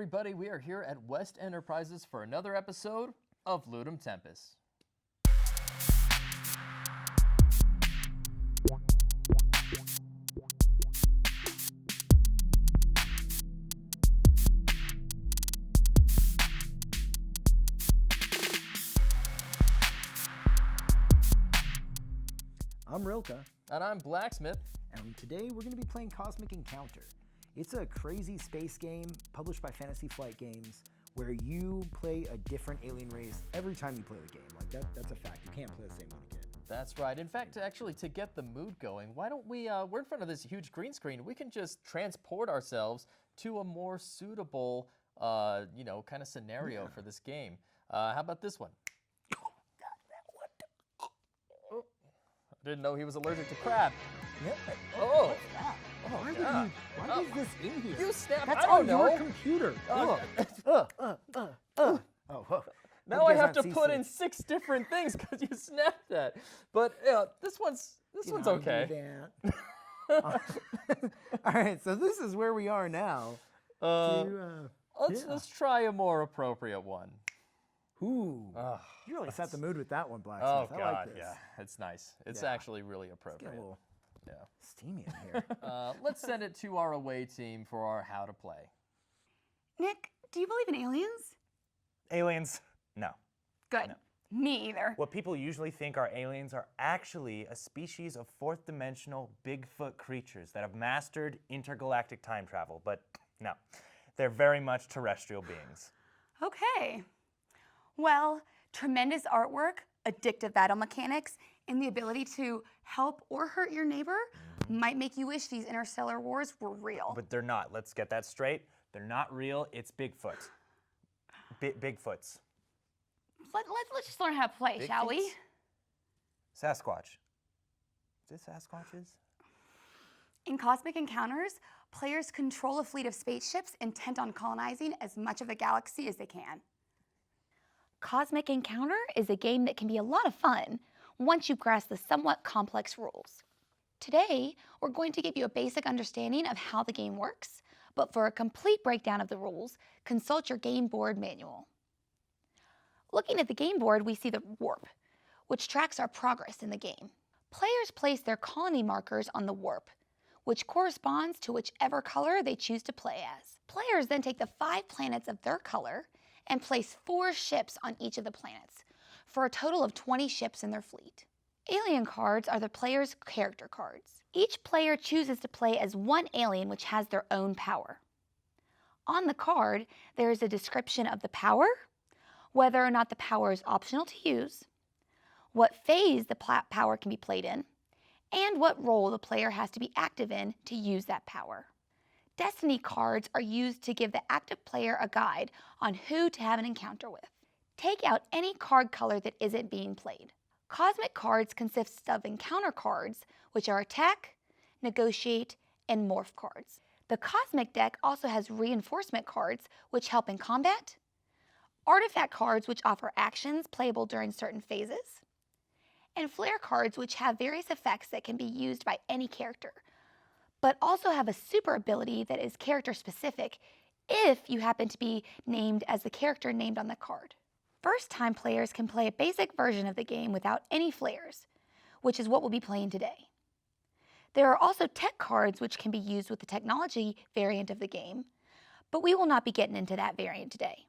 everybody. We are here at West Enterprises for another episode of Ludum Tempus. I'm Rilka. And I'm Blacksmith. And today we're going to be playing Cosmic Encounter. It's a crazy space game published by Fantasy Flight Games where you play a different alien race every time you play the game. Like that's a fact. You can't play the same one again. That's right. In fact, actually, to get the mood going, why don't we, we're in front of this huge green screen. We can just transport ourselves to a more suitable, kind of scenario for this game. How about this one? I didn't know he was allergic to crab. Yep. Oh. What's that? Why is this in here? You snapped. That's I don't on know. your computer. Oh, whoa. now I have to put in 6 different things because you snapped that. But this one's okay. All right, so this is where we are now. Let's try a more appropriate one. Ooh, you really set the mood with that one, Blacksmith. Oh I God, like this. yeah, it's nice. It's Yeah. actually really appropriate. It's getting a little Yeah. steamy in here. Let's send it to our away team for our how to play. Nick, do you believe in aliens? Aliens? No. Good. No. Me either. What people usually think are aliens are actually a species of fourth-dimensional Bigfoot creatures that have mastered intergalactic time travel. But no, they're very much terrestrial beings. Okay. Well, tremendous artwork, addictive battle mechanics, and the ability to help or hurt your neighbor might make you wish these interstellar wars were real. But they're not. Let's get that straight. They're not real. It's Bigfoot. Bigfoots. Let's just learn how to play, shall we? Sasquatch. Is it Sasquatches? In Cosmic Encounters, players control a fleet of spaceships intent on colonizing as much of the galaxy as they can. Cosmic Encounter is a game that can be a lot of fun once you grasp the somewhat complex rules. Today, we're going to give you a basic understanding of how the game works, but for a complete breakdown of the rules, consult your game board manual. Looking at the game board, we see the warp, which tracks our progress in the game. Players place their colony markers on the warp, which corresponds to whichever color they choose to play as. Players then take the 5 planets of their color and place 4 ships on each of the planets, for a total of 20 ships in their fleet. Alien cards are the player's character cards. Each player chooses to play as one alien which has their own power. On the card, there is a description of the power, whether or not the power is optional to use, what phase the power can be played in, and what role the player has to be active in to use that power. Destiny cards are used to give the active player a guide on who to have an encounter with. Take out any card color that isn't being played. Cosmic cards consist of encounter cards, which are attack, negotiate, and morph cards. The Cosmic deck also has reinforcement cards, which help in combat, artifact cards, which offer actions playable during certain phases, and flare cards, which have various effects that can be used by any character, but also have a super ability that is character specific if you happen to be named as the character named on the card. First-time players can play a basic version of the game without any flares, which is what we'll be playing today. There are also tech cards which can be used with the technology variant of the game, but we will not be getting into that variant today.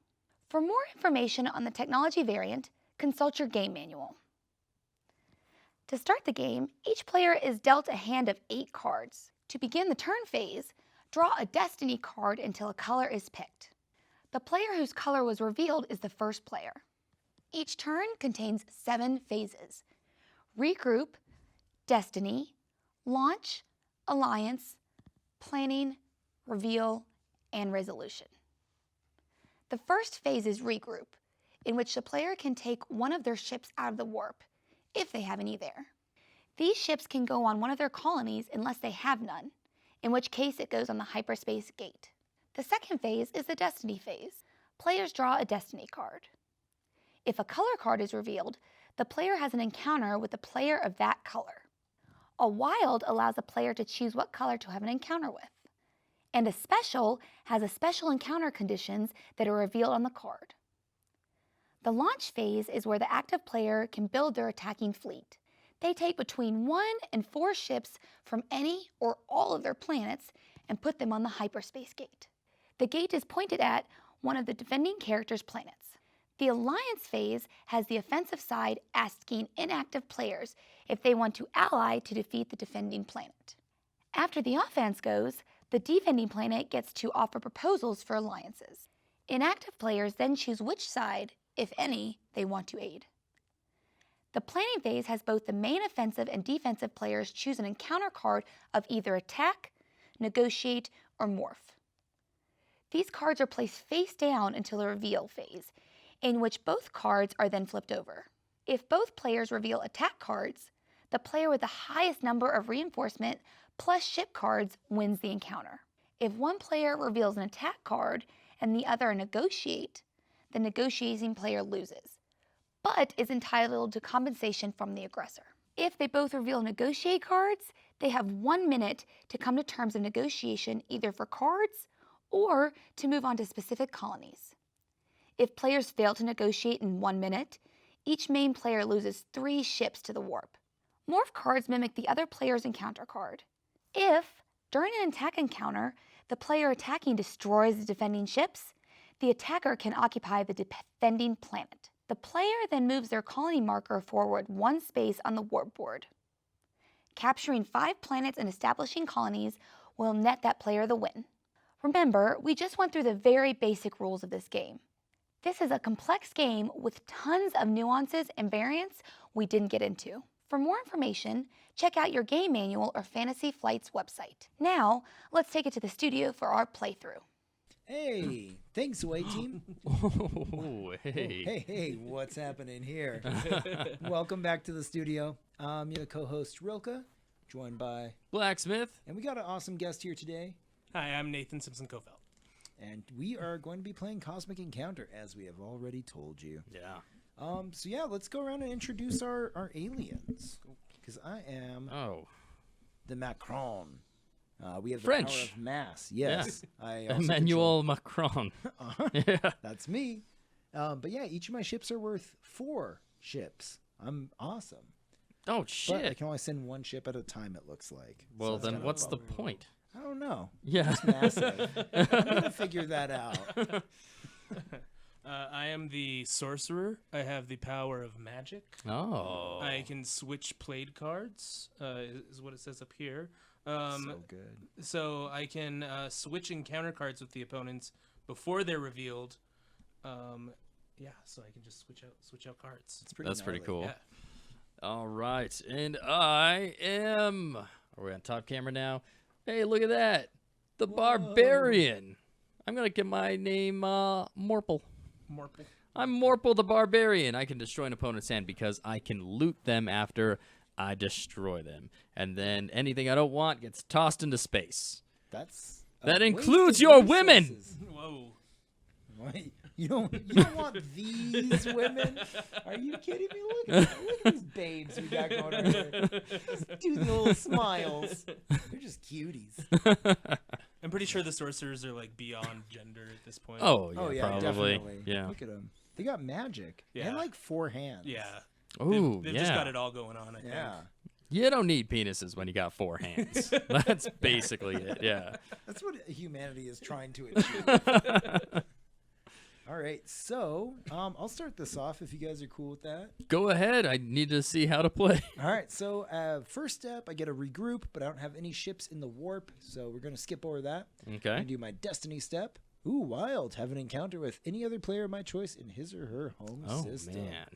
For more information on the technology variant, consult your game manual. To start the game, each player is dealt a hand of 8 cards. To begin the turn phase, draw a destiny card until a color is picked. The player whose color was revealed is the first player. Each turn contains 7 phases: regroup, destiny, launch, alliance, planning, reveal, and resolution. The first phase is regroup, in which the player can take one of their ships out of the warp, if they have any there. These ships can go on one of their colonies unless they have none, in which case it goes on the hyperspace gate. The second phase is the destiny phase. Players draw a destiny card. If a color card is revealed, the player has an encounter with the player of that color. A wild allows a player to choose what color to have an encounter with. And a special has a special encounter conditions that are revealed on the card. The launch phase is where the active player can build their attacking fleet. They take between 1 and 4 ships from any or all of their planets and put them on the hyperspace gate. The gate is pointed at one of the defending character's planets. The alliance phase has the offensive side asking inactive players if they want to ally to defeat the defending planet. After the offense goes, the defending planet gets to offer proposals for alliances. Inactive players then choose which side, if any, they want to aid. The planning phase has both the main offensive and defensive players choose an encounter card of either attack, negotiate, or morph. These cards are placed face down until the reveal phase, in which both cards are then flipped over. If both players reveal attack cards, the player with the highest number of reinforcement plus ship cards wins the encounter. If one player reveals an attack card and the other a negotiate, the negotiating player loses, but is entitled to compensation from the aggressor. If they both reveal negotiate cards, they have 1 minute to come to terms of negotiation either for cards or to move on to specific colonies. If players fail to negotiate in 1 minute, each main player loses 3 ships to the warp. Morph cards mimic the other player's encounter card. If, during an attack encounter, the player attacking destroys the defending ships, the attacker can occupy the defending planet. The player then moves their colony marker forward 1 space on the warp board. Capturing 5 planets and establishing colonies will net that player the win. Remember, we just went through the very basic rules of this game. This is a complex game with tons of nuances and variants we didn't get into. For more information, check out your game manual or Fantasy Flight's website. Now, let's take it to the studio for our playthrough. Hey, thanks, away team. Oh, Hey, what's happening here? Welcome back to the studio. I'm your co-host Rilka, joined by Blacksmith. and we got an awesome guest here today. Hi, I'm Nathan Simpson-Coffelt. And we are going to be playing Cosmic Encounter, as we have already told you. Yeah. So yeah, let's go around and introduce our aliens. Because I am the Macron. We have the French. power of mass. Yes. I also Emmanuel Macron. Yeah. That's me. But yeah, each of my ships are worth 4 ships. I'm awesome. Oh, But I shit. can only send 1 ship at a time, it looks like. Well, So that's then kinda what's the bummer. point? I don't know. Yeah. It's massive. I'm going to figure that out. I am the sorcerer. I have the power of magic. Oh. I can switch played cards, is what it says up here. So good. So I can switch encounter cards with the opponents before they're revealed. Yeah, so I can just switch out cards. It's pretty That's pretty gnarly. cool. Yeah. All right. And I am. Are we on top camera now? Hey, look at that. The Barbarian. I'm going to get my name Morple. Morple. I'm Morple the Barbarian. I can destroy an opponent's hand because I can loot them after I destroy them. And then anything I don't want gets tossed into space. That's That a includes waste of your women. resources. Whoa. What? You don't want these women? Are you kidding me? Look at these babes we got going on here. Just do the little smiles. They're just cuties. I'm pretty sure the sorcerers are like beyond gender at this point. Oh, yeah, Oh yeah, probably. definitely. Yeah. Look at them. They got magic and Yeah. like 4 hands. Yeah. Ooh, They've yeah. just got it all going on, I think. Yeah. You don't need penises when you got 4 hands. That's basically it, yeah. That's what humanity is trying to achieve. All right, so I'll start this off if you guys are cool with that. Go ahead. I need to see how to play. All right, so first step, I get to regroup, but I don't have any ships in the warp, so we're going to skip over that. I'm Okay. going to do my destiny step. Ooh, wild. Have an encounter with any other player of my choice in his or her home Oh, system. man.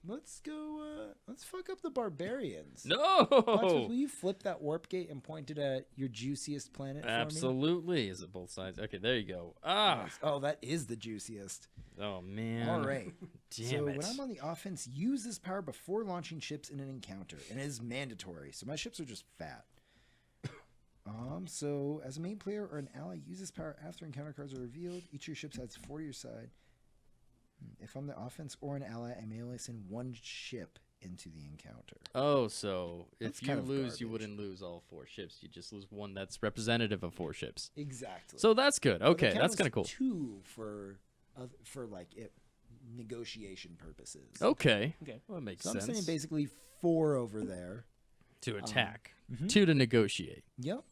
Let's go, let's fuck up the barbarians. No! Blacksmith, will you flip that warp gate and point it at your juiciest planet for me? Absolutely. Is it both sides? Okay, there you go. Ah. Oh, that is the juiciest. Oh, man. All right. Damn So it. when I'm on the offense, use this power before launching ships in an encounter, and it is mandatory. So my ships are just fat. So as a main player or an ally, use this power after encounter cards are revealed. Each of your ships adds 4 to your side. If I'm the offense or an ally, I may only send 1 ship into the encounter. Oh, so That's if you kind of lose, you garbage. wouldn't lose all 4 ships. You just lose one that's representative of 4 ships. Exactly. So that's good. But it Okay, that's counts kind of cool. 2 for like negotiation purposes. Okay. Okay. Well, that makes So I'm sense. saying basically 4 over there. To attack. mhm. 2 to negotiate. Yep.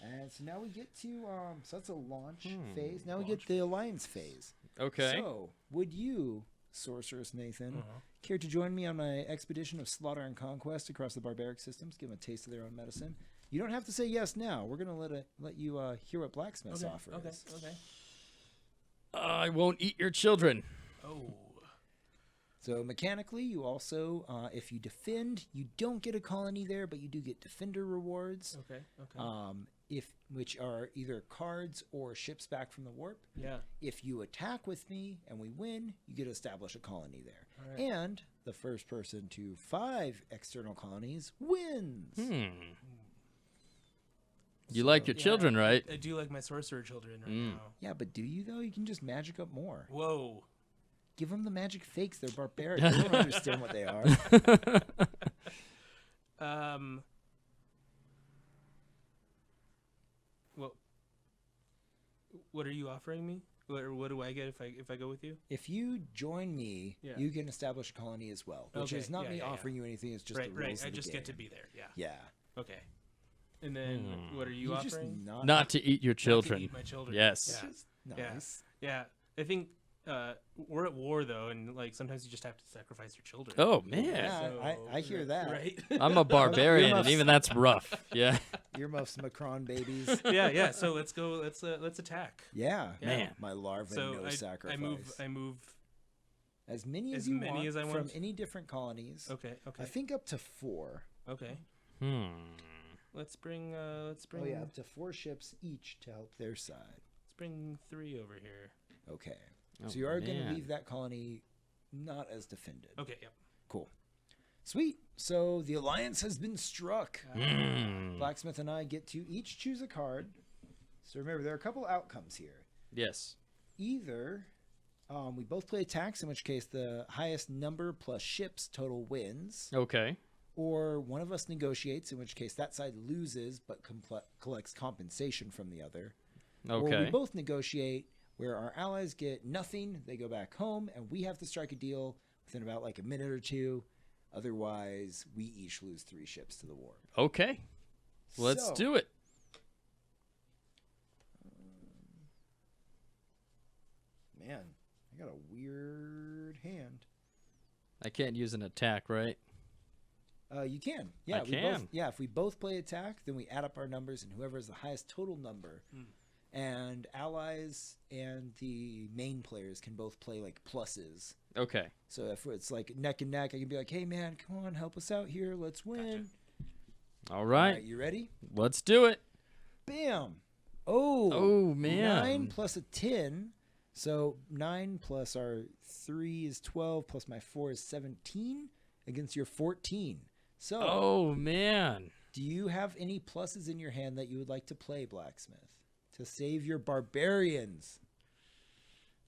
And so now we get to so that's a launch phase. Now we get the alliance phase. Okay. So would you, Sorceress Nathan, care to join me on my expedition of slaughter and conquest across the barbaric systems? Give them a taste of their own medicine. You don't have to say yes now. We're gonna let you hear what Blacksmith's offer is. Okay. I won't eat your children. Oh. So mechanically, you also, if you defend, you don't get a colony there, but you do get defender rewards. Okay. Okay. Which are either cards or ships back from the warp. Yeah. If you attack with me and we win, you get to establish a colony there. All right. And the first person to 5 external colonies wins. You like your children, right? I do like my sorcerer children right now. Yeah, but do you though? You can just magic up more. Whoa. Give them the magic fakes. They're barbaric. They don't understand what they are. Well, what are you offering me? What do I get if I go with you? If you join me, Yeah. you can establish a colony as well, which Okay, is not yeah, me yeah, yeah. offering you anything. It's just Right. the rules Right. of I the just get to game. be there. Yeah. Yeah. Okay. And then what are you You're just offering? Not to eat your Not to children. eat my children. Yes. Yeah. Nice. Yeah. I think we're at war though, and like sometimes you just have to sacrifice your children. Oh, man. Yeah, I hear that. Right. I'm a barbarian, and even that's rough. Yeah. Earmuffs, Macron babies. yeah. So let's go. Let's attack. Yeah. Man. My larva, So no sacrifice. I move. as many as as you many want as I from want? any different colonies. Okay. I think up to 4. Okay. Let's bring. Oh yeah, up to 4 ships each to help their side. Let's bring 3 over here. Okay. Oh, So you are going to man. leave that colony not as defended. Okay. Yep. Cool. Sweet. So the alliance has been struck. Blacksmith and I get to each choose a card. So remember, there are a couple outcomes here. Yes. Either we both play attacks, in which case the highest number plus ships total wins. Okay. Or one of us negotiates, in which case that side loses but collects compensation from the other. Or we Okay. both negotiate, where our allies get nothing, they go back home, and we have to strike a deal within about like a minute or 2. Otherwise, we each lose 3 ships to the warp. Okay. Let's So, do it. Man, I got a weird hand. I can't use an attack, right? You can. Yeah, I we can. Both, yeah, if we both play attack, then we add up our numbers, and whoever has the highest total number. And allies and the main players can both play like pluses. Okay. So if it's like neck and neck, I can be like, hey man, come on, help us out here. Let's win. All right. All right, you ready? Let's do it. Bam. Oh. Oh, man. 9 plus a 10. So 9 plus our 3 is 12, plus my 4 is 17 against your 14. So Oh, man. do you have any pluses in your hand that you would like to play, Blacksmith? To save your barbarians.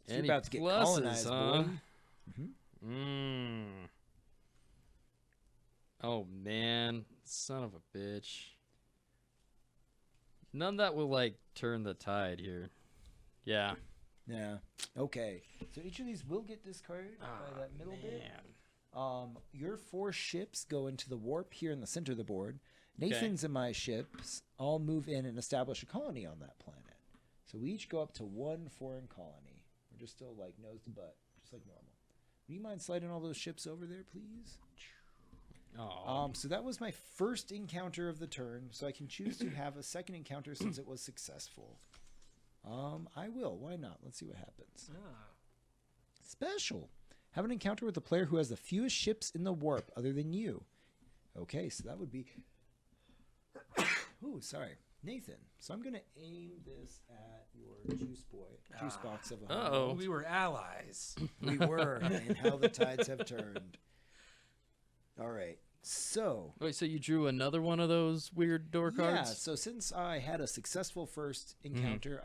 So you're Any about to get pluses, colonized, huh? boy. Oh, man. Son of a bitch. None that will, like, turn the tide here. Yeah. Yeah. Okay. So each of these will get discarded by that middle bit. Your 4 ships go into the warp here in the center of the board. Nathan's and my ships all move in and establish a colony on that planet. So we each go up to 1 foreign colony. We're just still like nose to butt, just like normal. Would you mind sliding all those ships over there, please? Oh. So that was my first encounter of the turn. So I can choose to have a second encounter since it was successful. I will. Why not? Let's see what happens. Special. Have an encounter with a player who has the fewest ships in the warp other than you. Okay, so that would be... Ooh, sorry. Nathan. So I'm going to aim this at your juice box of a Uh-oh. We were allies. We were, and how the tides have turned. All right. So... Wait, so you drew another one of those weird door cards? Yeah, so since I had a successful first encounter,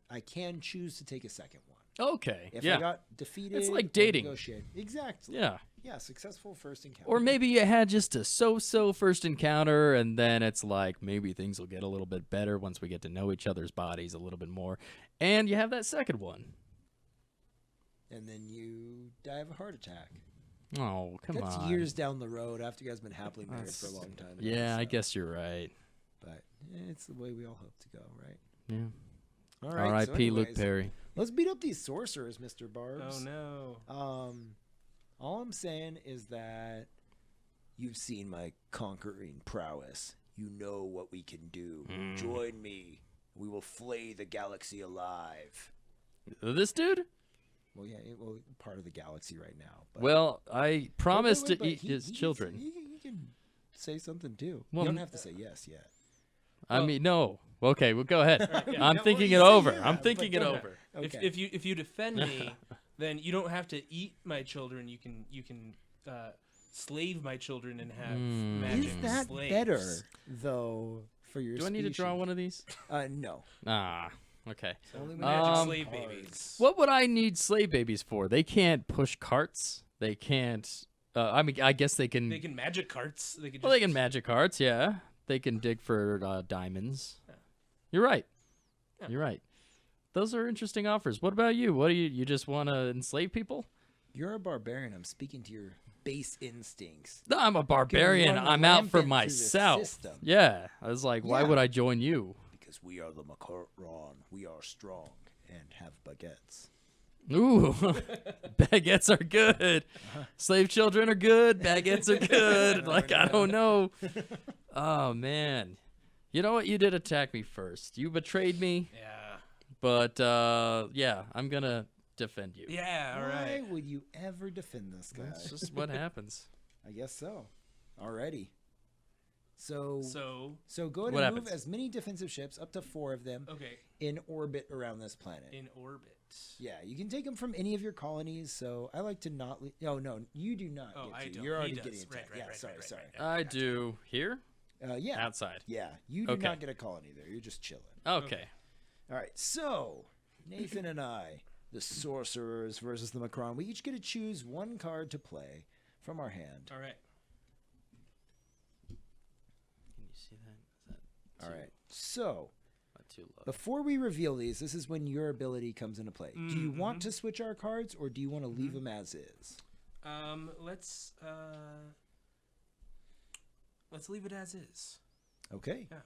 I can choose to take a second one. Okay. If yeah. I got defeated, It's like or dating. negotiated. Exactly. Yeah. Yeah, successful first encounter. Or maybe you had just a so-so first encounter, and then it's like maybe things will get a little bit better once we get to know each other's bodies a little bit more. And you have that second one. And then you die of a heart attack. Oh, come That's on. years down the road after you guys have been happily married for a long time. Yeah, I so. guess you're right. But it's the way we all hope to go, right? Yeah. All right. R.I.P. so Luke anyways, Perry. Let's beat up these sorcerers, Mr. Barbs. Oh no. All I'm saying is that you've seen my conquering prowess. You know what we can do. Join me. We will flay the galaxy alive. This dude? Well, yeah, part of the galaxy right now. But Well, I promised wait, to eat he his can children. say- He can say something too. Well, you don't have to say yes yet. I mean, no. Okay, well, go ahead. yeah. I'm No, thinking you it say over. yeah, I'm but thinking it go over. Okay. If you defend me, then you don't have to eat my children. You can slave my children and have magic Is that slaves. better though for your? Do I need to draw species? one of these? No. Ah, okay. Only when Magic you draw slave cards. babies. What would I need slave babies for? They can't push carts. They can't. I mean, I guess they can. They can magic carts. They can. Well, they can magic carts. Yeah, they can dig for diamonds. You're right. Yeah. You're right. Those are interesting offers. What about you? What do you just want to enslave people? You're a barbarian. I'm speaking to your base instincts. No, I'm a barbarian. run I'm out for rampant through the myself. system. Yeah, I was like, why Yeah. would I join you? Because we are the Macaron. We are strong and have baguettes. Ooh, baguettes are good. Slave children are good. Baguettes are good. Like, I don't know. Oh, man. You know what? You did attack me first. You betrayed me, Yeah. but yeah, I'm going to defend you. Yeah. All Why right. would you ever defend this guy? That's just what happens. I guess so. Alrighty. So go ahead What and happens? move as many defensive ships, up to 4 of them, Okay. in orbit around this planet. In orbit. Yeah, you can take them from any of your colonies. So I like to not. Oh no, you do not. Oh, get I to. don't. You're He already does. getting Right, attacked. right, Yeah, right, sorry, right, sorry. right, I do. Here? Yeah, Outside. yeah. You do Okay. not get a colony there. You're just chilling. Okay. All right. So Nathan and I, the sorcerers versus the Macron, we each get to choose one card to play from our hand. All right. Can you see that? Is that All right. So not too low? before we reveal these, this is when your ability comes into play. Do you want to switch our cards, or do you want to leave them as is? Let's leave it as is. Okay. Yeah.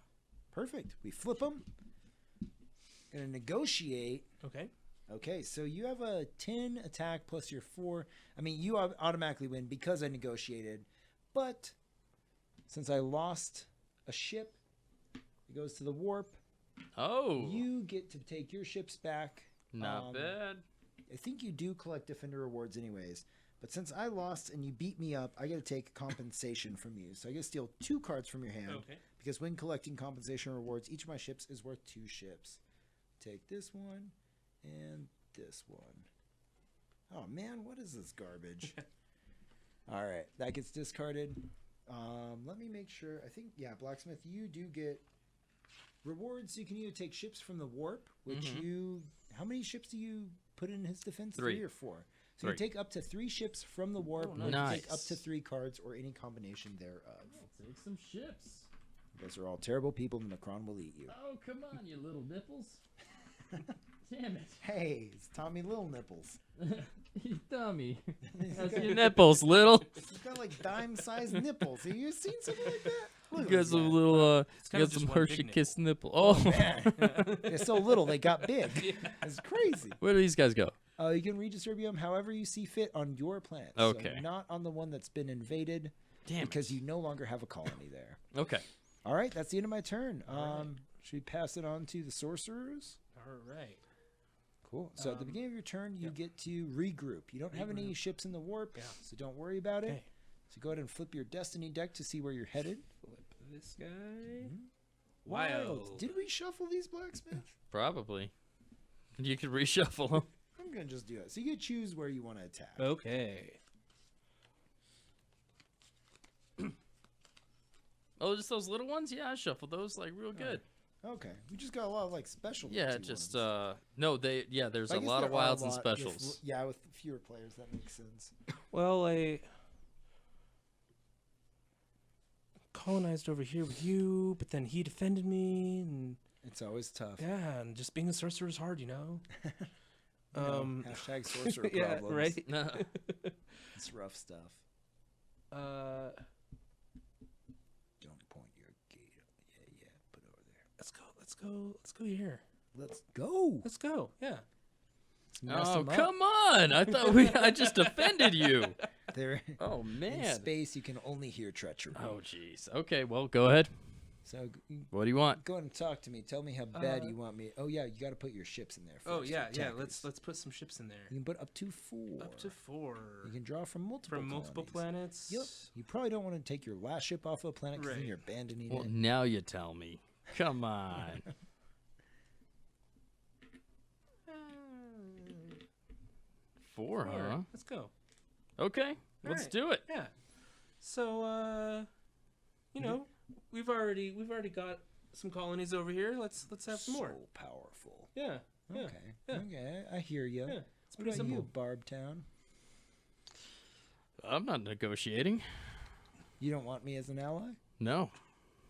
Perfect. We flip them. Gonna negotiate. Okay. Okay, so you have a 10 attack plus your 4. I mean, you automatically win because I negotiated. But since I lost a ship, it goes to the warp. Oh, You get to take your ships back. not bad. I think you do collect Defender rewards anyways. But since I lost and you beat me up, I got to take compensation from you. So I get to steal 2 cards from your hand. Okay. Because when collecting compensation rewards, each of my ships is worth 2 ships. Take this one and this one. Oh man, what is this garbage? All right, that gets discarded. Let me make sure. I think, yeah, Blacksmith, you do get rewards. You can either take ships from the warp, which how many ships do you put in his defense? 3. 3 or 4? So you 3. take up to 3 ships from the warp, or you take up to Nice. 3 cards or any combination thereof. Take some ships. You guys are all terrible people, and the Macron will eat you. Oh, come on, you little nipples. Damn it. Hey, it's Tommy Little Nipples. You dummy. How's your nipples, little? He's got like dime-sized nipples. Have you seen something like that? You Look at got this some guy. little, you kinda got some just one big Hershey Kiss nipple. Oh, They're so little, they got big. It's crazy. where do these guys go? You can redistribute them however you see fit on your planet. Okay. So not on the one that's been invaded, Damn because it. you no longer have a colony there. Okay. All right, that's the end of my turn. Should we pass it on to the sorcerers? All right. Cool. So at the beginning of your turn, you get to regroup. You don't have any ships in the warp, so don't worry about it. Okay. So go ahead and flip your destiny deck to see where you're headed. Flip this guy. Wild. Did we shuffle these, Blacksmith? Probably. You could reshuffle them. I'm going to just do it. So you can choose where you want to attack. Okay. Oh, just those little ones? Yeah, I shuffled those like real good. Okay. We just got a lot of like special. Yeah, just no, there's I a guess lot of there are a wilds and lot specials. yeah, with fewer players, that makes sense. Well, I colonized over here with you, but then he defended me, and It's always tough. yeah, and just being a sorcerer is hard, you know. Hashtag sorcerer Yeah, problems. right. It's rough stuff. Let's Don't point your gate. Yeah. Put it over there. Let's go here. Let's go. Let's go. Yeah. Let's mess Oh, 'em up. come on. I thought I just offended you. There. Oh, In man. space, you can only hear treachery. Oh, jeez. Okay, well, go ahead. So What do you want? go ahead and talk to me. Tell me how bad you want me. Oh yeah, you got to put your ships in there. First Oh for yeah. attackers. Let's put some ships in there. You can put up to 4. Up to 4. You can draw from multiple. From multiple colonies. planets. Yep. You probably don't want to take your last ship off of a planet because then Right. you're abandoning Well, it. now you tell me. Come on. 4, huh? Let's go. Okay, let's right. do it. Yeah. So you know, we've already got some colonies over here. Let's have some more. So powerful. Yeah. Yeah. Okay. Yeah. Okay. I hear you. Yeah. It's What pretty about you, simple. Barbtown? I'm not negotiating. You don't want me as an ally? No.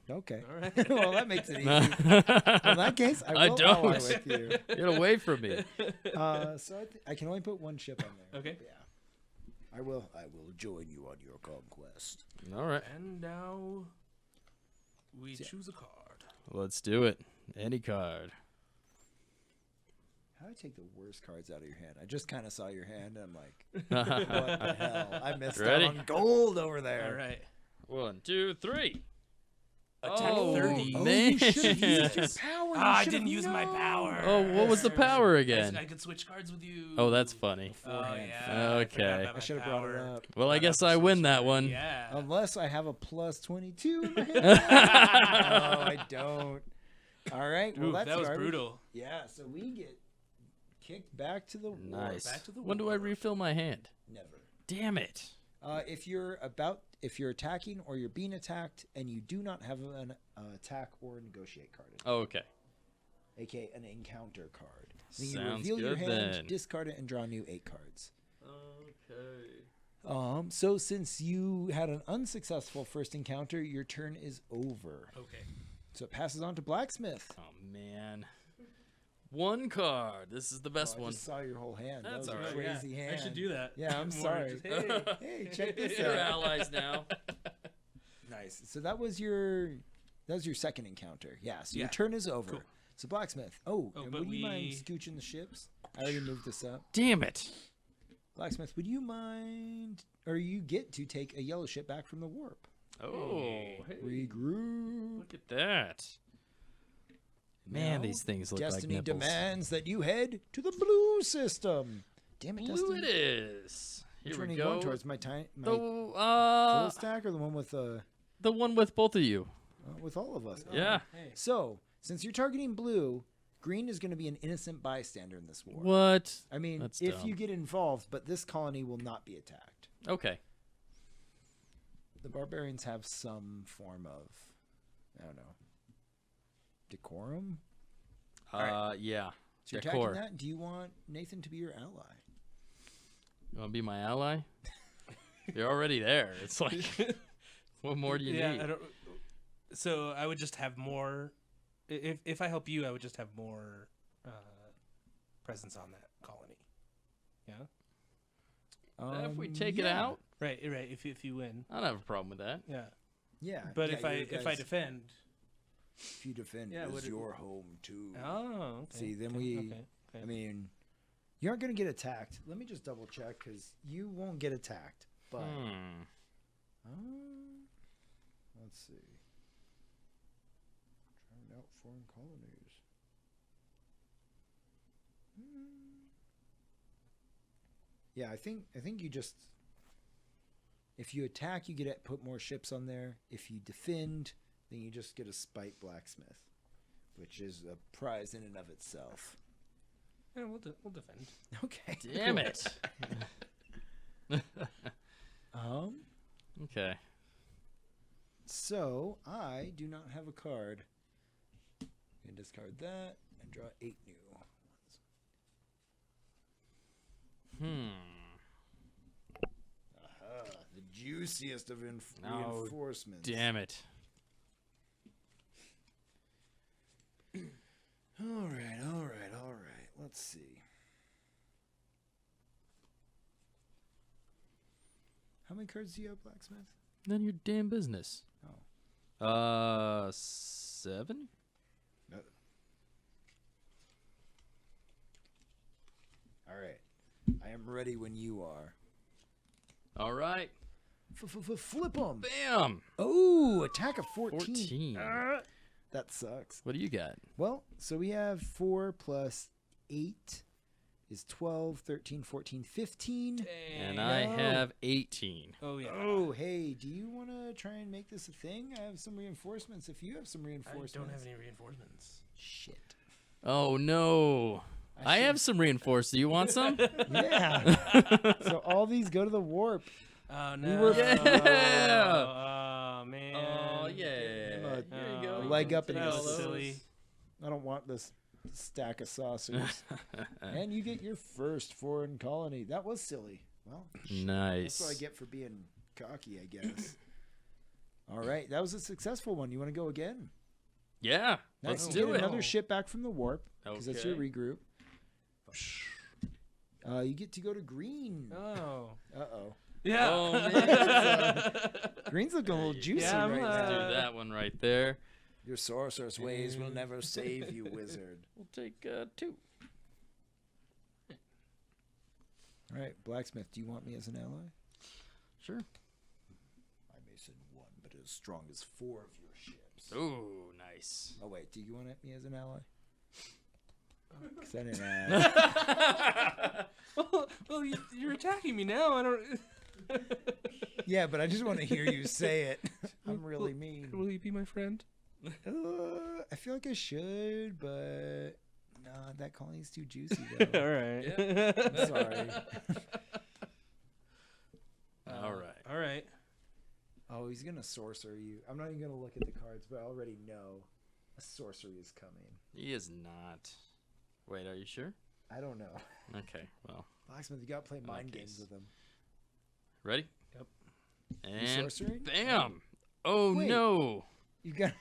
Okay. All right. Well, that makes it easy. Well, in that case, I will don't. ally with you. Get away from me. So I can only put one ship on there. Okay. Yeah. I will join you on your conquest. All right. And now we choose a card. Let's do it. Any card. How do I take the worst cards out of your hand? I just kind of saw your hand, and I'm like, what the hell? I missed out Ready? on gold over there. All right. 1, 2, 3. Attack Oh, 30. man. You should have used your power. You I should've didn't use my power. Oh, what was the power I again? could switch cards with you. Oh, that's funny. Oh, beforehand. yeah. Okay. I should have brought it up. Well, I guess I win that one. Yeah. Unless I have a plus 22 in my hand. No, I don't. All right. Well, Ooh, that's that was garbage. brutal. Yeah, so we get kicked back to the war. Nice. Back to the When do I war. refill my hand? Never. Damn it. If you're attacking or you're being attacked and you do not have an attack or negotiate card, Oh, okay. aka an encounter card, then you Sounds reveal your good hand, then. discard it, and draw new 8 cards. Okay. So since you had an unsuccessful first encounter, your turn is over. Okay. So it passes on to Blacksmith. Oh, man. 1 card. This is the best I one. just saw your whole hand. That's that was all a right. crazy Yeah. hand. I should do that. Yeah, I'm More sorry. just, Hey, check this You're out. allies now. Nice. So that was your second encounter. Yeah. So your Yeah. turn is over. Cool. So Blacksmith. Oh, Oh, and but would you mind we- scooching the ships? I already moved this up. Damn it. Blacksmith, would you mind, or you get to take a yellow ship back from the warp? Oh, hey. Regroup. Look at that. Man, Now, these things look Destiny like nipples. demands that you head to the blue system. Damn it, Blue Destiny. it is. Here Which we one are you go. going towards? My The, full stack or the one with the one with both of you. all of us? Yeah. Hey. So, since you're targeting blue, green is going to be an innocent bystander in this war. What? I mean, That's if dumb. you get involved, but this colony will not be attacked. Okay. The barbarians have some form of, I don't know, decorum. Yeah. So you're Decor. attacking that. Do you want Nathan to be your ally? You want to be my ally? You're already there. It's like, what more do you Yeah. need? I don't. So I would just have more. If I help you, I would just have more presence on that colony. Yeah. If we take it yeah. out, Right. Right. If you win. I don't have a problem with that. Yeah. Yeah. But yeah, you if I guys- defend. if you defend, Yeah, it would is it- your home too. Oh. Okay. See, then okay, we- Okay. I mean, you aren't going to get attacked. Let me just double check because you won't get attacked. But let's see. Trying out foreign colonies. Yeah, I think you just, if you attack, you get to put more ships on there. If you defend, then you just get a spite blacksmith, which is a prize in and of itself. Yeah, we'll defend. Okay. Damn it. Okay. So I do not have a card. And discard that and draw 8 new ones. The juiciest of Oh, reinforcements. Damn it. All right. Let's see. How many cards do you have, Blacksmith? None of your damn business. Oh. 7? No. All right. I am ready when you are. All right. Flip them. Bam. Oh, attack of 14. 14. That sucks. What do you got? Well, so we have 4 plus 8 is 12, 13, 14, 15. And I have 18. Oh yeah. Oh, hey, do you want to try and make this a thing? I have some reinforcements if you have some I reinforcements. don't have any reinforcements. Shit. Oh, no. I have some reinforced. Do you want some? Yeah. So all these go to the warp. Oh We no. were- Yeah. Oh man. Oh, yeah. There you go. a leg up in That this. was silly. I don't want this stack of saucers. And you get your first foreign colony. That was silly. Well, Nice. that's what I get for being cocky, I guess. All right, that was a successful one. You want to go again? Yeah. Nice. Let's You do get it. another ship back from the warp because that's your Okay. regroup. You get to go to green. Oh. Uh-oh. Yeah. Oh, man. Green's looking a little juicy Yeah, I'm, right Let's now. do that one right there. Your sorcerer's ways will never save you, wizard. We'll take 2. All right, Blacksmith, do you want me as an ally? Sure. I may send one, but as strong as 4 of your ships. Ooh, nice. Oh, wait, do you want me as an ally? Because I didn't ask. well, you're attacking me now. I don't. Yeah, but I just want to hear you say it. I'm really mean. Will you be my friend? I feel like I should, but nah, that colony's too juicy though. All right. I'm sorry. All right. All right. Oh, he's gonna sorcerer you. I'm not even gonna look at the cards, but I already know a sorcery is coming. He is not. Wait, are you sure? I don't know. Okay, well. Blacksmith, you gotta play mind Okay. games with him. Ready? Yep. And sorcery? bam! Oh, Wait. no. You got.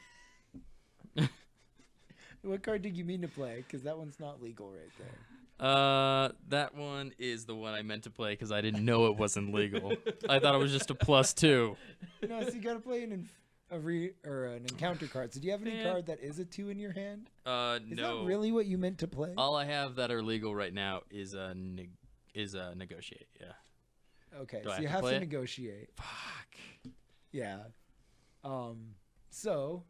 What card did you mean to play? Because that one's not legal right there. That one is the one I meant to play because I didn't know it wasn't legal. I thought it was just a +2. No, so you gotta play an encounter card. So do you have any Man. card that is a 2 in your hand? No. Is that really what you meant to play? All I have that are legal right now is negotiate. Yeah. Okay, Do so I you have to have play to it? negotiate. Fuck. Yeah. So,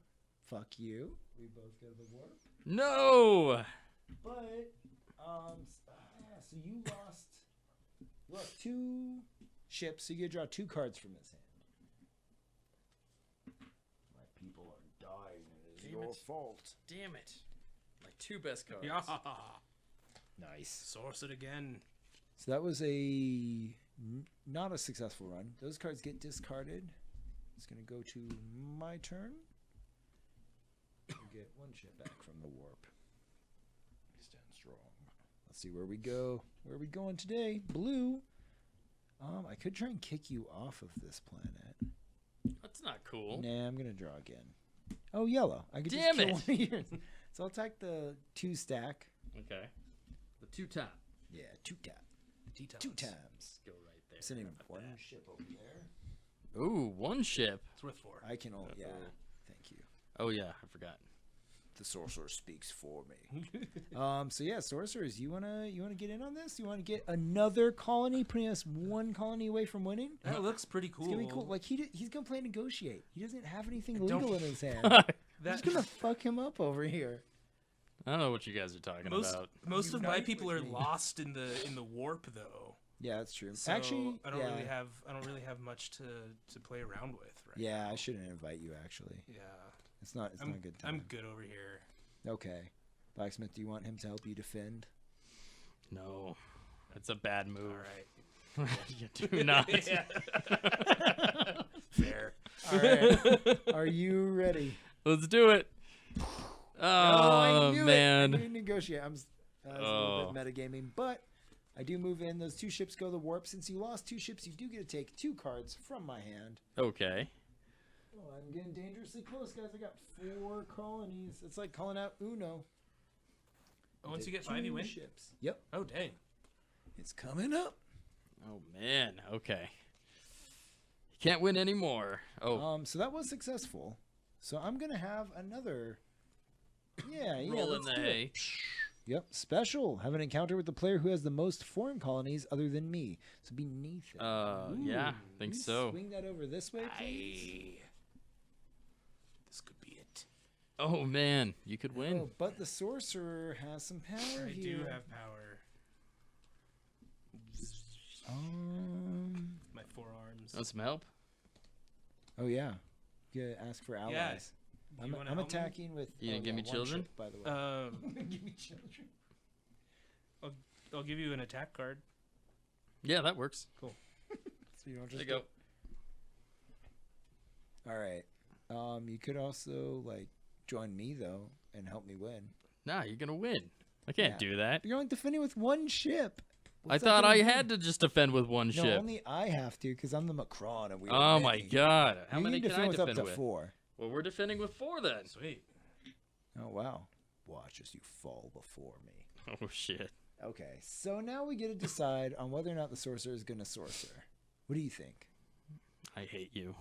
fuck you. We both go to the warp. No. But, so you lost 2 ships, so you get to draw 2 cards from his hand. My people are dying, and it is Damn your it. fault. Damn it. My 2 best cards. Yeah. Nice. Source it again. So that was not a successful run. Those cards get discarded. It's going to go to my turn. Get 1 ship back from the warp. Stand strong. Let's see where we go. Where are we going today? Blue. I could try and kick you off of this planet. That's not cool. Nah, I'm going to draw again. Oh, yellow. I could Damn just kill it. one of yours. So I'll attack the 2 stack. Okay. The 2 top. Yeah, 2 tap. T-times. 2 times. Go right there. Sending 1 ship over there. Ooh, 1 ship. It's worth 4. I can only, yeah. Thank you. Oh yeah, I forgot. The sorcerer speaks for me. So yeah, sorcerers, you wanna get in on this? You wanna get another colony, putting us 1 colony away from winning? That looks pretty cool. It's gonna be cool. Like he's gonna play negotiate. He doesn't have anything don't- legal in his hand. I He's gonna fuck him up over here. don't know what you guys are talking about. Most of my Unite people with are me. lost in the warp though. Yeah, that's true. So Actually, I don't yeah. really have much to play around with right Yeah, I shouldn't invite you. Actually, now. Yeah. it's not a good time. I'm good over here. Okay, Blacksmith, do you want him to help you defend? No, it's a bad move. All right. You do not. Fair. All right, are you ready? Let's do it. Oh, I knew man. it. I knew negotiate. It's a little bit metagaming, but I do move in. Those 2 ships go to the warp. Since you lost 2 ships, you do get to take 2 cards from my hand. Okay. Oh, I'm getting dangerously close, guys. I got 4 colonies. It's like calling out Uno. Oh, once you get 5, you win? Ships. Yep. Oh, dang. It's coming up. Oh man. Okay. You can't win anymore. Oh, So that was successful. So I'm gonna have another. Yeah. roll in let's the do it. hay. Yep. Special. Have an encounter with the player who has the most foreign colonies other than me. So be Nathan. Yeah, think Can you so. Swing that over this way, please. This could be it. Oh man, you could win. Oh, but the sorcerer has some power I here. do have power. My forearms. Want some help? Oh yeah. You gotta ask for allies. Do you wanna I'm help me? attacking with. You didn't give me one children? ship, by the way. Give me children. I'll give you an attack card. Yeah, that works. So you don't There just you go. All right. You could also like join me though and help me win. Nah, you're gonna win. I can't Yeah. do that. You're only defending with one ship. I What's that thought gonna I do? had to just defend with one No, ship. only I have to because I'm the Macron and we. are Oh my many. god. How You many can can I defend with defend up with? to 4. Well, we're defending with 4 then. Sweet. Oh wow! Watch as you fall before me. Oh shit. Okay, so now we get to decide on whether or not the sorcerer is going to sorcerer. What do you think? I hate you.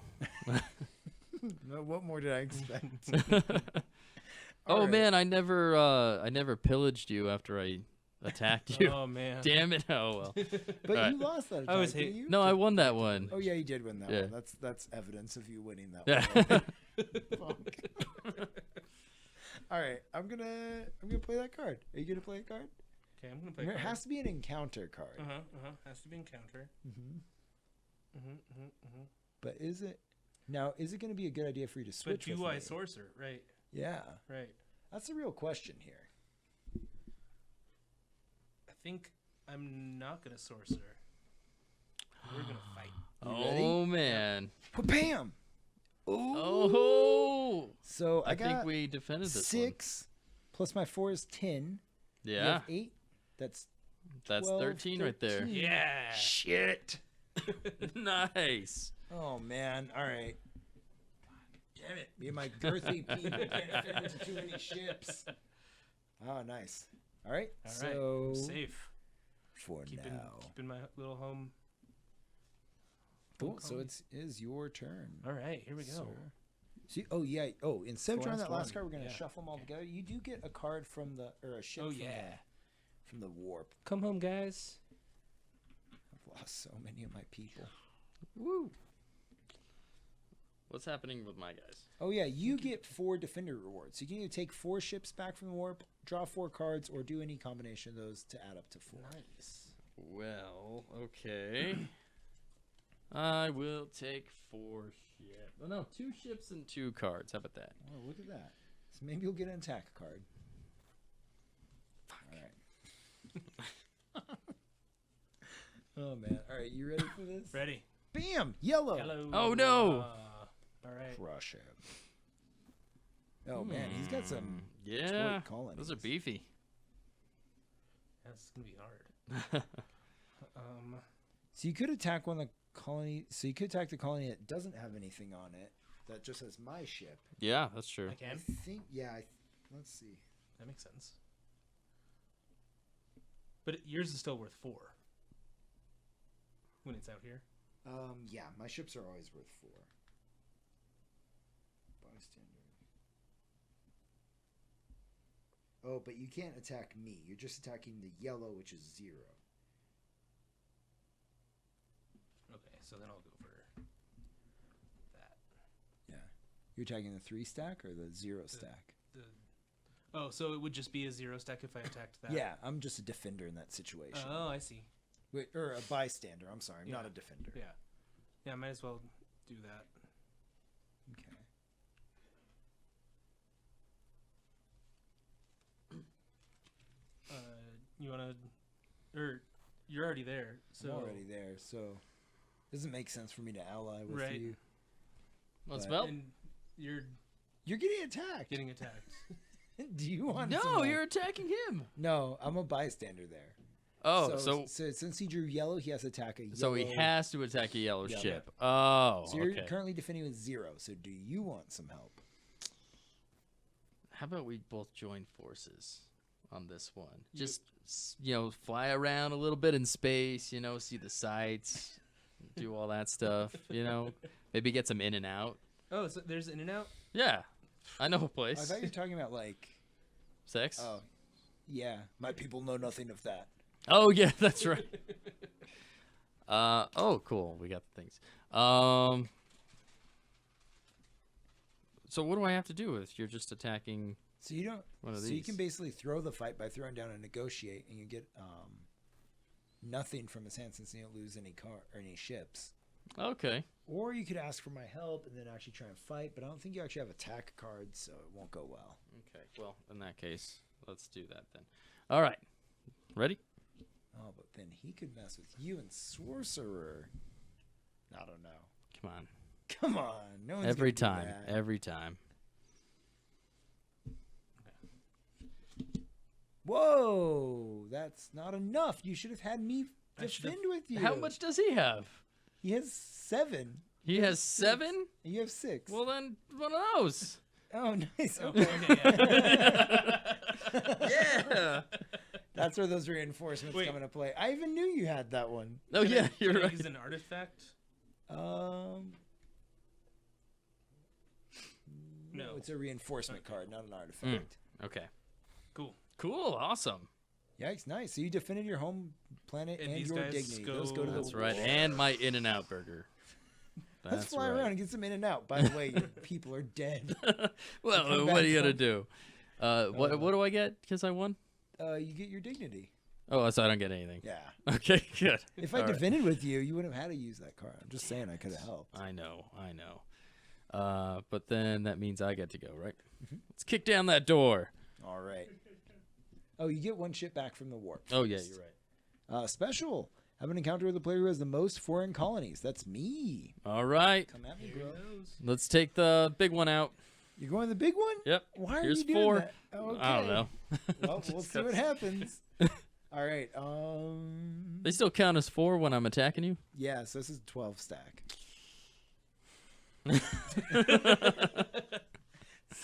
What more did I expect? Oh Alright. man, I never pillaged you after I attacked you. Oh man. Damn it. Oh well. But Alright. you lost that I attack, always didn't hate- you? No, I won that one. Oh yeah, you did win that Yeah. one. That's evidence of you winning that Yeah. one. Fuck. All right, I'm gonna play that card. Are you gonna play a card? Okay, I'm gonna play. It has to be an encounter card. Has to be encounter. But is it going to be a good idea for you to But switch with do I me? sorcerer? Right. Yeah, Right. that's the real question here. I think I'm not gonna sorcerer. We're gonna fight. Oh man. Bam! Oh. So I got think we defended this 6 plus my 4 is 10. one. You Yeah. have 8. That's That's 12, 13 right there. 13. Yeah. Shit. Nice. Oh man. All right. Damn it. Me and my girthy people can't fit into too many ships. Oh, nice. All right. All right. So I'm safe. for now. Keeping my little home. Cool. So it is your turn. All right. Here we go. sir. See, oh yeah. Oh, instead of The drawing last that last one. card, we're gonna Yeah. shuffle them all together. You do get a card from the or a ship. Oh from yeah. from the warp. Come home, guys. I've lost so many of my people. Woo. What's happening with my guys? Oh yeah, you get 4 defender rewards. So you can either take 4 ships back from the warp, draw 4 cards, or do any combination of those to add up to 4. Nice. Well, okay. I will take 4 ships. Oh no, 2 ships and 2 cards. How about that? Oh, look at that. So maybe you'll get an attack card. All right. Oh man. All right, you ready for this? Ready. Bam! Yellow. Hello. Oh, no. All right. Crush him. Oh man, he's got some Yeah. colonies. Those are beefy. That's gonna be hard. So you could attack one of the colony. So you could attack the colony that doesn't have anything on it. That just has my ship. Yeah, that's true. I can. I think. Yeah. Let's see. That makes sense. But yours is still worth 4 when it's out here. Yeah, my ships are always worth 4. Bystander. Oh, but you can't attack me. You're just attacking the yellow, which is 0. Okay, so then I'll go for that. Yeah. You're attacking the 3 stack or the 0 stack? Oh, so it would just be a 0 stack if I attacked that. Yeah, I'm just a defender in that situation. Oh, I see. Wait, or a bystander. I'm sorry, I'm not Yeah. a defender. Yeah. Yeah, I might as well do that. Okay. You wanna, or you're already there, so I'm already there, so it doesn't make sense for me to ally with Right. you. Let's But- well. and you're You're getting attacked. getting attacked. Do you want No, some you're help? attacking him. No, I'm a bystander there. Oh, so so since he drew yellow, he has to attack a yellow. so he has to attack a yellow Yeah. ship. Oh, So you're okay. currently defending with 0. So do you want some help? How about we both join forces? on this one. Just fly around a little bit in space. See the sights, do all that stuff. Maybe get some in and out. Oh, so there's In and Out. Yeah, I know a I place. thought you were talking about like. Sex. Oh, yeah. My people know nothing of that. Oh yeah, that's right. Oh cool, we got the things. So what do I have to do if you're just attacking? So you don't. One of So you these. can basically throw the fight by throwing down a negotiate, and you get nothing from his hand since you don't lose any or any ships. Okay. Or you could ask for my help and then actually try and fight, but I don't think you actually have attack cards, so it won't go well. Okay. Well, in that case, let's do that then. All right. Ready? Oh, but then he could mess with you and sorcerer. I don't know. Come on. Come on, no one's Every gonna do time. that. Every time. Whoa, that's not enough. You should have had me defend with you. How much does he have? He has 7. He has 7? And you have 6. Well, then one of those. Oh, nice. Okay. Yeah. That's where those reinforcements Wait. come into play. I even knew you had that one. Oh, yeah, you're Can I right. use an artifact? No, No. it's a reinforcement card, not an artifact. Okay. Cool. Cool. Awesome. Yikes, nice. So you defended your home planet And and, these your guys dignity. go- Those go to the That's right. war. And my In-N-Out burger. Let's That's fly right. around and get some in and out. By the way, your people are dead. Well, Come what back are you gonna home. do? What do I get? Because I won. You get your dignity. Oh, so I don't get anything. Yeah. Okay, good. If I All right. defended with you, you wouldn't have had to use that card. I'm just saying I could have helped. I know. But then that means I get to go, right? Let's kick down that door. All right. Oh, you get 1 ship back from the warp. Oh yeah, you're right. Special. Have an encounter with the player who has the most foreign colonies. That's me. All right. Come at me, bro. Let's take the big one out. You're going the big one? Yep. Why are Here's you doing 4. that? Okay. I don't know. Well, we'll see what happens. All right. They still count as 4 when I'm attacking you. Yeah. So this is 12 stack.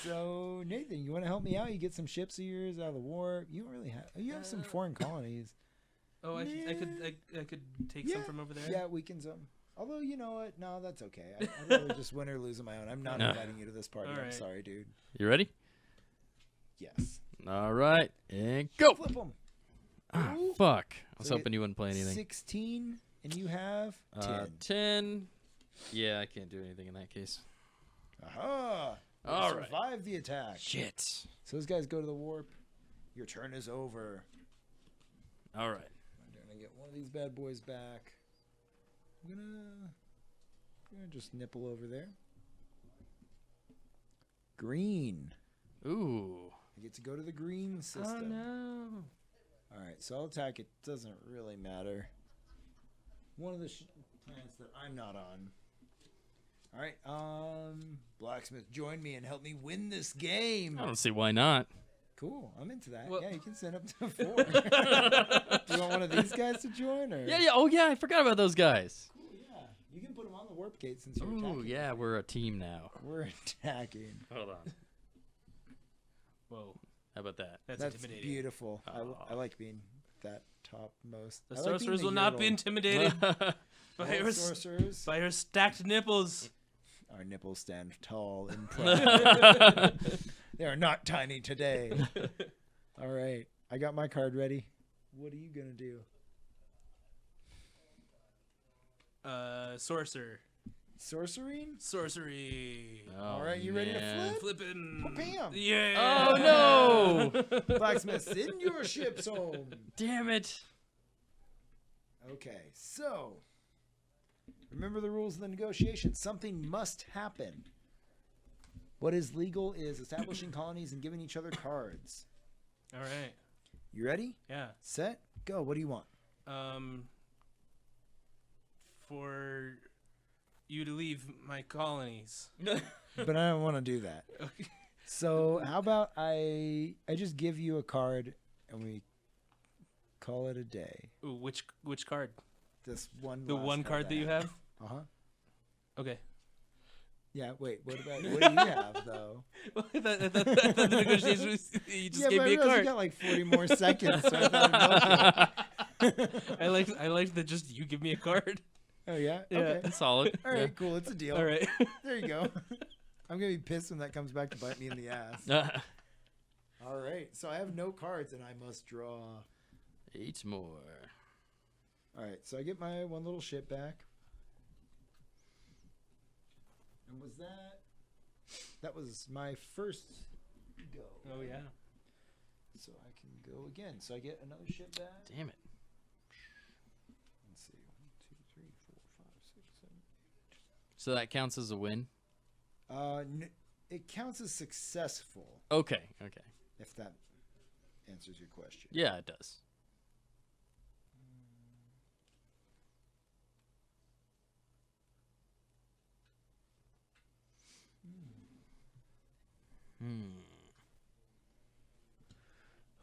So Nathan, you want to help me out? You get some ships of yours out of the war. You don't really have. You have some foreign colonies. Oh, I could take some from over there. Yeah, weakens them. Although you know what? No, that's okay. I'd rather just win or lose on my own. I'm not inviting you to this party. All I'm right. sorry, dude. You ready? Yes. All right, and go. Flip them. Ah, Ooh. fuck. I was So hoping you wouldn't play anything. 16, and you have 10. 10. Yeah, I can't do anything in that case. Aha! You All right. survived the attack. Shit. So those guys go to the warp. Your turn is over. All right. I'm gonna get one of these bad boys back. I'm gonna just nipple over there. Green. Ooh. I get to go to the green system. Oh no. All right, so I'll attack. It doesn't really matter. One of the planets that I'm not on. All right, Blacksmith, join me and help me win this game. I don't see why not. Cool, I'm into that. Well- Yeah, you can send up to 4. Do you want one of these guys to join, or? Yeah. Oh yeah, I forgot about those guys. Cool, yeah. You can put them on the warp gate since you're Ooh, attacking. yeah, we're a team now. We're attacking. Hold on. Whoa. How about that? That's, That's intimidating. beautiful. Oh. I like being that topmost. The I like being sorcerers the will not be Ural. intimidated by All her sorcerers. by her stacked nipples. Our nipples stand tall in pride. They are not tiny today. All right. I got my card ready. What are you going to do? Sorcerer. Sorcering? Sorcery. All right, you ready to man. flip? Flippin'. Bam. Yeah. Oh no! Blacksmith, send your ships home. Damn it! Okay, so remember the rules of the negotiation. Something must happen. What is legal is establishing colonies and giving each other cards. All right. You ready? Yeah. Set, go. What do you want? For you to leave my colonies. But I don't want to do that. Okay. So how about I just give you a card and we call it a day. Ooh, which card? This one. The last one card that you I have? Uh huh. Okay. Yeah, wait, what do you have, though? Well, I thought the negotiation was you just Yeah, gave but me I a realized you card. got like 40 more seconds, so I thought I'd milk it. I liked that just you give me a card. Oh, yeah? Yeah. Okay. Solid. All right, cool. It's a deal. All right. There you go. I'm going to be pissed when that comes back to bite me in the ass. Yeah. All right, so I have no cards, and I must draw. 8 more. All right, so I get my one little shit back. And was that... That was my first go. Oh yeah. So I can go again. So I get another shit back. Damn it. Let's see. 1, 2, 3, 4, 5, 6, 7. So that counts as a win? It counts as successful, Okay. Okay. if that answers your question. Yeah, it does.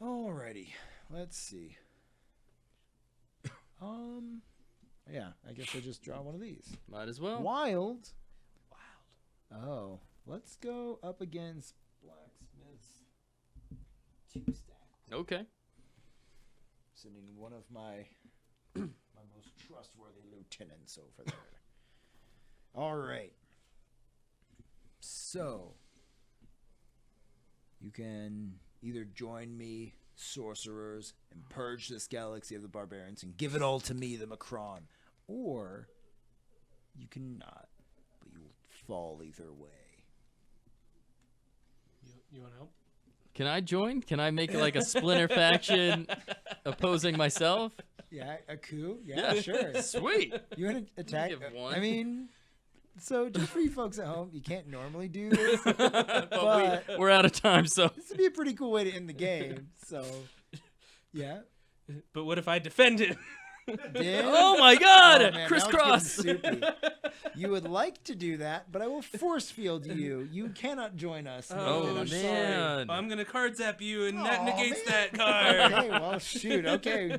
Alrighty, let's see. Yeah, I guess I just draw one of these. Might as well. Wild. Oh, let's go up against Blacksmith's 2-stack. Okay. Sending one of my my most trustworthy lieutenants over there. All right. So you can either join me, sorcerers, and purge this galaxy of the barbarians and give it all to me, the Macron, or you cannot, but you will fall either way. You want to help? Can I join? Can I make like a splinter faction opposing myself? Yeah, a coup? Yeah, sure. Sweet. You want to attack? give one. I mean, so just for you folks at home, you can't normally do this, But but we're out of time, so this would be a pretty cool way to end the game. So, yeah. But what if I defend him? Dan? oh my God! Oh, man, now it's Crisscross. getting soupy. You would like to do that, but I will force field you. You cannot join us. Oh, Nathan. I'm sorry. man! I'm gonna card zap you, and that Aw, negates man. that card. Okay, well, shoot. Okay.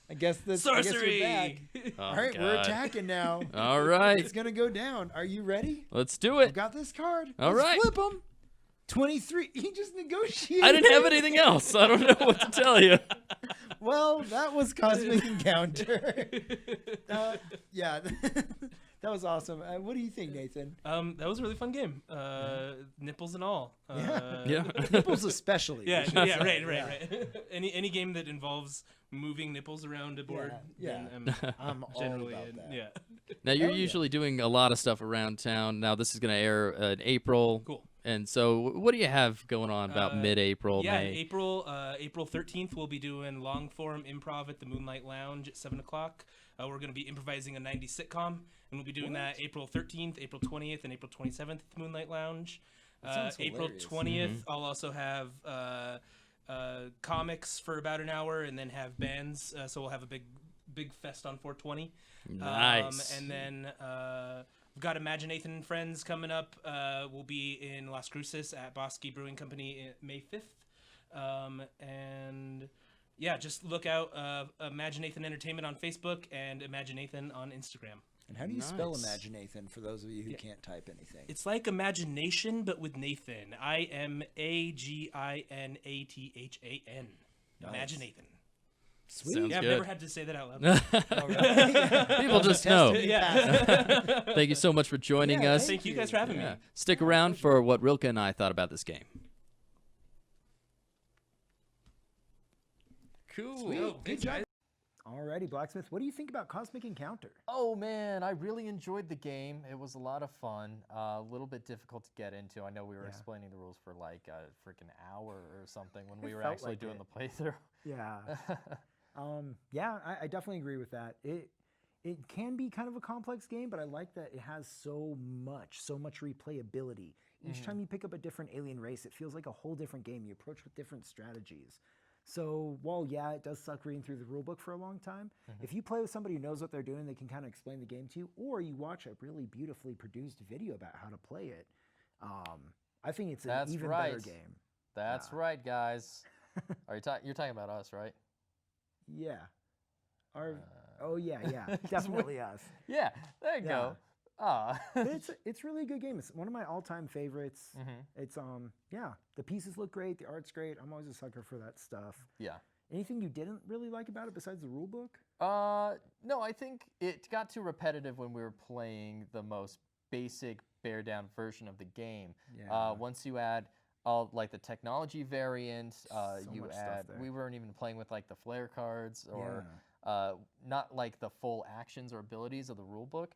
I guess this. I guess we're back. Sorcery. Oh, All right, we're God. attacking now. All right, It's gonna go down. Are you ready? let's do I've it. got this card. All Let's right. flip them. 23. He just negotiated. I didn't have anything else. I don't know what to tell you. Well, that was Cosmic Encounter. Yeah, that was awesome. What do you think, Nathan? That was a really fun game. Nipples and all. Yeah. Nipples especially. Yeah, we should yeah, say. right. any game that involves moving nipples around a board. Yeah, then I'm all generally about in. that. Yeah. Now you're Hell yeah. usually doing a lot of stuff around town. Now this is going to air in April. Cool. And so, what do you have going on about mid-April, Yeah, May? April 13th, we'll be doing long-form improv at the Moonlight Lounge at 7 o'clock. We're going to be improvising a 90s sitcom, and we'll be doing that April 13th, April 20th, and April 27th at the Moonlight Lounge. sounds April hilarious. 20th, I'll also have comics for about an hour, and then have bands. So we'll have a big fest on 420. Nice. And then we've got Imaginathan and Friends coming up. We'll be in Las Cruces at Bosque Brewing Company May 5th. And yeah, just look out Imaginathan Entertainment on Facebook and Imaginathan on Instagram. And how do you spell Nice. Imaginathan for those of you who can't type anything? It's like imagination, but with Nathan. Imaginathan. Nice. Imaginathan. Sweet. Sounds Yeah, I've good. never had to say that out loud. All right. People just know. Yeah. Thank you so much for joining Yeah, us. Thank you guys for having me. Yeah. Stick around for what Rilke and I thought about this game. Cool. Oh, Good job. Alrighty, Blacksmith. What do you think about Cosmic Encounter? Oh man, I really enjoyed the game. It was a lot of fun. A little bit difficult to get into. I know we were explaining the rules for like a freaking hour or something when we were felt actually like doing it. the playthrough. Yeah. Yeah, I definitely agree with that. It can be kind of a complex game, but I like that it has so much replayability. Each time you pick up a different alien race, it feels like a whole different game. You approach with different strategies. So while, yeah, it does suck reading through the rulebook for a long time, if you play with somebody who knows what they're doing, they can kind of explain the game to you, or you watch a really beautifully produced video about how to play it, I think it's an That's even right. better game. That's right, guys. Are you you're talking about us, right? Yeah. Oh, yeah, definitely us. Yeah, there you Yeah. go. Ah. But it's really a good game. It's one of my all-time favorites. It's yeah, the pieces look great, the art's great. I'm always a sucker for that stuff. Yeah. Anything you didn't really like about it besides the rule book? No, I think it got too repetitive when we were playing the most basic bear down version of the game. Yeah. Once you add all like the technology variant, So you much stuff add. there. We weren't even playing with like the flare cards or not like the full actions or abilities of the rule book.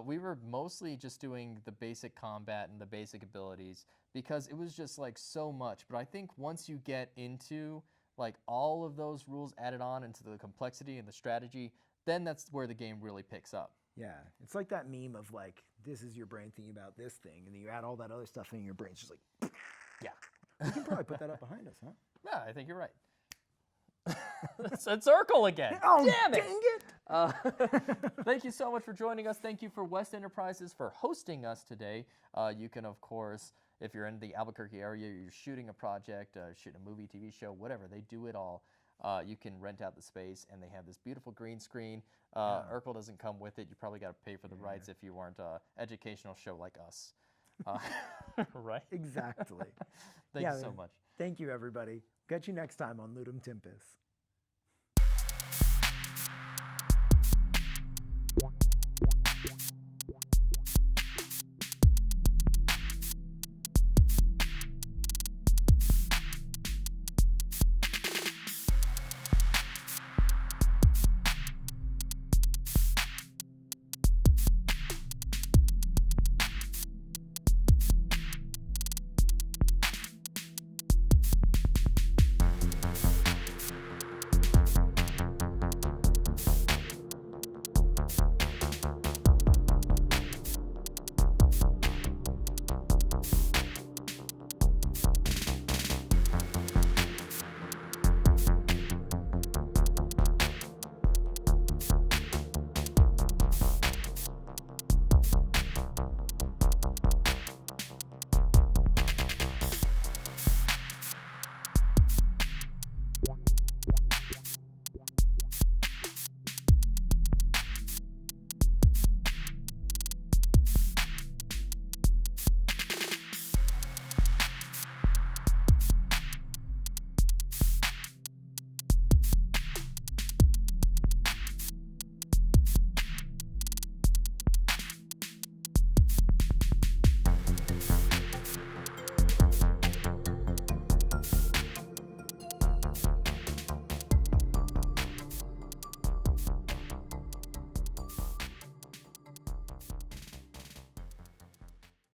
We were mostly just doing the basic combat and the basic abilities because it was just like so much. But I think once you get into like all of those rules added on into the complexity and the strategy, then that's where the game really picks up. Yeah, it's like that meme of like, this is your brain thinking about this thing, and then you add all that other stuff in your brain's just like, Yeah. we can probably put that up behind us, huh? Yeah, I think you're right. It's a circle again. Oh, damn it! dang it! Thank you so much for joining us. Thank you for West Enterprises for hosting us today. You can, of course, if you're in the Albuquerque area, you're shooting a project, shooting a movie, TV show, whatever, they do it all. You can rent out the space, and they have this beautiful green screen. Urkel doesn't come with it. You probably got to pay for the rights if you weren't an educational show like us. Right? Exactly. Thank Yeah, you so man. much. Thank you, everybody. Catch you next time on Ludum Tempus.